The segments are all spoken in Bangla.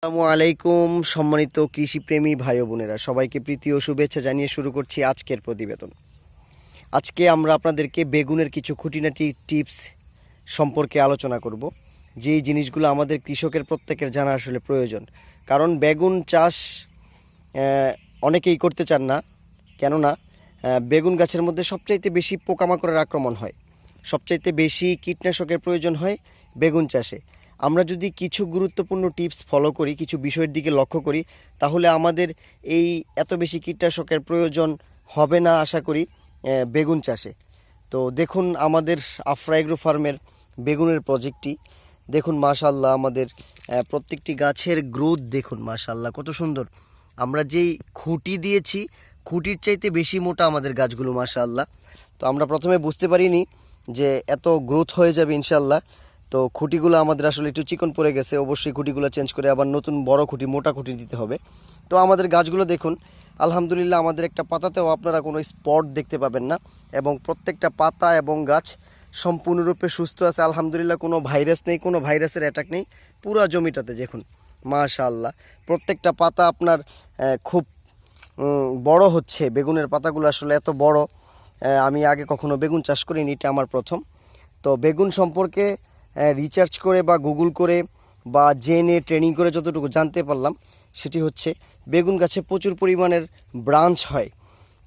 আসসালামু আলাইকুম সম্মানিত কৃষিপ্রেমী ভাই ও বোনেরা, সবাইকে প্রীতি ও শুভেচ্ছা জানিয়ে শুরু করছি আজকের প্রতিবেদন। আজকে আমরা আপনাদেরকে বেগুনের কিছু খুঁটিনাটি টিপস সম্পর্কে আলোচনা করব, যেই জিনিসগুলো আমাদের কৃষকের প্রত্যেকের জানা আসলে প্রয়োজন। কারণ বেগুন চাষ অনেকেই করতে চান না, কেননা বেগুন গাছের মধ্যে সবচাইতে বেশি পোকামাকড়ের আক্রমণ হয়, সবচাইতে বেশি কীটনাশকের প্রয়োজন হয় বেগুন চাষে। আমরা যদি কিছু গুরুত্বপূর্ণ টিপস ফলো করি, কিছু বিষয়ের দিকে লক্ষ্য করি, তাহলে আমাদের এই এত বেশি কীটনাশকের প্রয়োজন হবে না আশা করি বেগুন চাষে। তো দেখুন আমাদের আফরা এগ্রো ফার্মের বেগুনের প্রজেক্টটি দেখুন, মাশাআল্লাহ আমাদের প্রত্যেকটি গাছের গ্রোথ দেখুন, মাশাআল্লাহ কত সুন্দর। আমরা যেই খুঁটি দিয়েছি, খুঁটির চাইতে বেশি মোটা আমাদের গাছগুলো, মাশাআল্লাহ। তো আমরা প্রথমে বুঝতে পারিনি যে এত গ্রোথ হয়ে যাবে ইনশাআল্লাহ। তো খুঁটিগুলো আমাদের আসলে একটু চিকন পড়ে গেছে, অবশ্যই খুঁটিগুলো চেঞ্জ করে আবার নতুন বড় খুঁটি, মোটা খুঁটি দিতে হবে। তো আমাদের গাছগুলো দেখুন, আলহামদুলিল্লাহ আমাদের একটা পাতাতেও আপনারা কোনো স্পট দেখতে পাবেন না, এবং প্রত্যেকটা পাতা এবং গাছ সম্পূর্ণরূপে সুস্থ আছে আলহামদুলিল্লাহ। কোনো ভাইরাস নেই, কোনো ভাইরাসের অ্যাটাক নেই পুরো জমিটাতে। দেখুন মাশাআল্লাহ প্রত্যেকটা পাতা আপনার খুব বড় হচ্ছে। বেগুনের পাতাগুলো আসলে এত বড় আমি আগে কখনো বেগুন চাষ করিনি, এটা আমার প্রথম। তো বেগুন সম্পর্কে রিসার্চ করে বা গুগল করে বা জেনে ট্রেনিং করে যতটুকু জানতে পারলাম, সেটি হচ্ছে বেগুন গাছে প্রচুর পরিমাণের ব্রাঞ্চ হয়।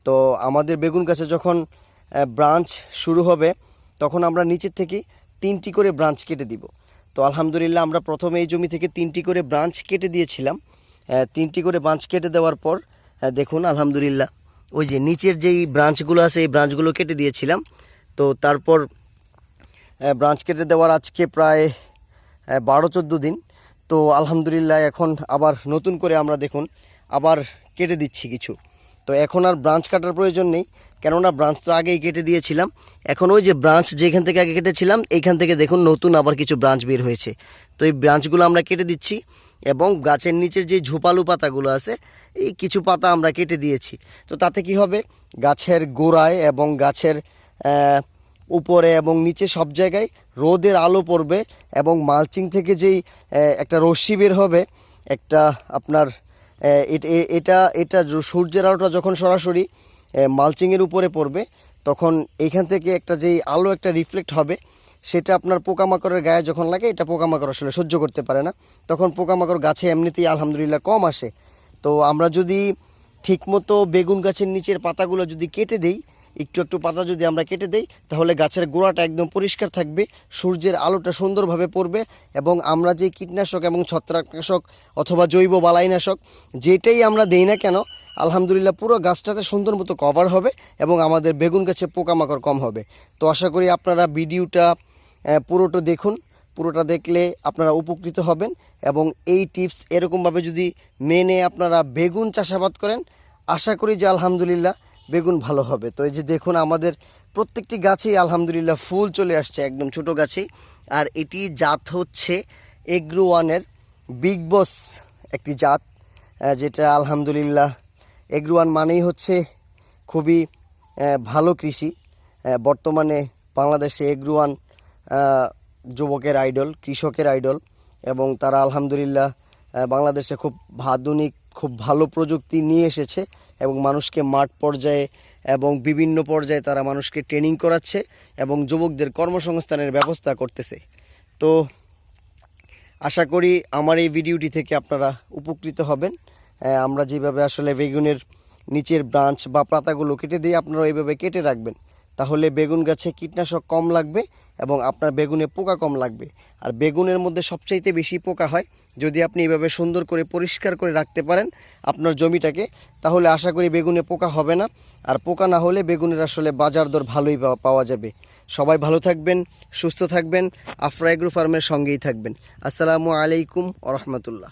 তো আমাদের বেগুন গাছে যখন ব্রাঞ্চ শুরু হবে, তখন আমরা নিচের থেকে 3টি করে ব্রাঞ্চ কেটে দিব। তো আলহামদুলিল্লাহ আমরা প্রথমে এই জমি থেকে 3টি করে ব্রাঞ্চ কেটে দিয়েছিলাম। 3টি করে ব্রাঞ্চ কেটে দেওয়ার পর দেখুন আলহামদুলিল্লাহ ওই যে নিচের যেই ব্রাঞ্চগুলো আছে, এই ব্রাঞ্চগুলো কেটে দিয়েছিলাম। তো তারপর ব্রাঞ্চ কেটে দেওয়ার আজকে প্রায় 12-14 দিন। তো আলহামদুলিল্লাহ এখন আবার নতুন করে আমরা দেখুন আবার কেটে দিচ্ছি কিছু। তো এখন আর ব্রাঞ্চ কাটার প্রয়োজন নেই, কেননা ব্রাঞ্চ তো আগেই কেটে দিয়েছিলাম। এখন ওই যে ব্রাঞ্চ যেখান থেকে আগে কেটেছিলাম, এইখান থেকে দেখুন নতুন আবার কিছু ব্রাঞ্চ বের হয়েছে। তো এই ব্রাঞ্চগুলো আমরা কেটে দিচ্ছি, এবং গাছের নিচের যে ঝোপালু পাতাগুলো আছে, এই কিছু পাতা আমরা কেটে দিয়েছি। তো তাতে কি হবে, গাছের গোড়ায় এবং গাছের উপরে এবং নিচে সব জায়গায় রোদের আলো পড়বে, এবং মালচিং থেকে যেই একটা রশ্মি বের হবে, একটা আপনার এটা এটা সূর্যের আলোটা যখন সরাসরি মালচিংয়ের উপরে পড়বে, তখন এইখান থেকে একটা যেই আলো একটা রিফ্লেক্ট হবে, সেটা আপনার পোকামাকড়ের গায়ে যখন লাগে, এটা পোকামাকড় আসলে সহ্য করতে পারে না। তখন পোকামাকড় গাছে এমনিতেই আলহামদুলিল্লাহ কম আসে। তো আমরা যদি ঠিকমতো বেগুন গাছের নিচের পাতাগুলো যদি কেটে দেই, একটু একটু পাতা যদি আমরা কেটে দেই, তাহলে গাছের গোড়াটা একদম পরিষ্কার থাকবে, সূর্যের আলোটা সুন্দরভাবে পড়বে, এবং আমরা যে কীটনাশক এবং ছত্রাকনাশক অথবা জৈব বালাইনাশক যেটাই আমরা দেই না কেন, আলহামদুলিল্লাহ পুরো গাছটাতে সুন্দর মতো কভার হবে, এবং আমাদের বেগুন গাছে পোকামাকড় কম হবে। তো আশা করি আপনারা ভিডিওটা পুরোটা দেখুন, পুরোটা দেখলে আপনারা উপকৃত হবেন, এবং এই টিপস এরকমভাবে যদি মেনে আপনারা বেগুন চাষাবাদ করেন, আশা করি যে আলহামদুলিল্লাহ বেগুন ভালো হবে। তো এই যে দেখুন আমাদের প্রত্যেকটি গাছেই আলহামদুলিল্লাহ ফুল চলে আসছে, একদম ছোট গাছেই। আর এটি জাত হচ্ছে এগ্রো ওয়ানের বিগ বস একটি জাত, যেটা আলহামদুলিল্লাহ এগ্রো ওয়ান মানেই হচ্ছে খুবই ভালো কৃষি। বর্তমানে বাংলাদেশে এগ্রো ওয়ান যুবকের আইডল, কৃষকের আইডল, এবং তারা আলহামদুলিল্লাহ বাংলাদেশে খুব আধুনিক, খুব ভালো প্রযুক্তি নিয়ে এসেছে, এবং মানুষকে মাঠ পর্যায়ে এবং বিভিন্ন পর্যায়ে তারা মানুষকে ট্রেনিং করাচ্ছে, এবং যুবকদের কর্মসংস্থানের ব্যবস্থা করতেছে। তো আশা করি আমার এই ভিডিওটি থেকে আপনারা উপকৃত হবেন। আমরা যেভাবে আসলে বেগুনের নিচের ব্রাঞ্চ বা পাতাগুলো কেটে দিয়ে আপনারা এইভাবে কেটে রাখবেন, তাহলে বেগুন গাছে কীটনাশক কম লাগবে, এবং আপনার বেগুনে পোকা কম লাগবে। আর বেগুনের মধ্যে সবচাইতে বেশি পোকা হয় যদি আপনি এইভাবে সুন্দর করে পরিষ্কার করে রাখতে পারেন আপনার জমিটাকে, তাহলে আশা করি বেগুনে পোকা হবে না। আর পোকা না হলে বেগুনের আসলে বাজার দর ভালোই পাওয়া যাবে। সবাই ভালো থাকবেন, সুস্থ থাকবেন, আফরা এগ্রো ফার্মের সঙ্গেই থাকবেন। আসসালামু আলাইকুম ওয়া রাহমাতুল্লাহ।